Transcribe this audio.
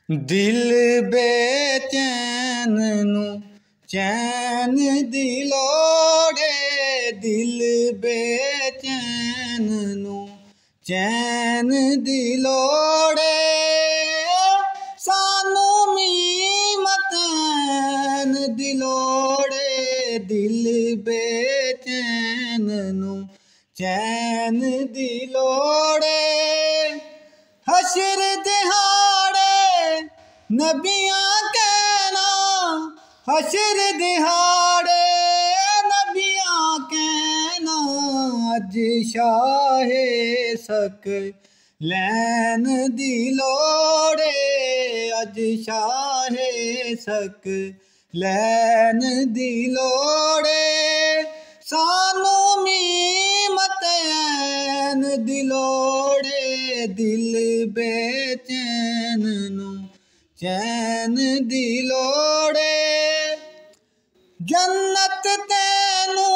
दिल बेचैन नू चैन दी लोड़े, दिल बेचैन नू चैन दी लोड़े, सानू मीमतैन दी लोड़े, दिल बेचैन नू चैन दी लोड़े। हशर दिहाड़े नबियां कहना, हशर दिहाड़े नबियां कहना, अज शाहे सकलैन दी लोड़े, अज शाहे सकलैन दी लोड़े, सानू मीमतैन दी लोड़े, दिल बेचैन नू चैन दी लोड़े। जन्नत तैनू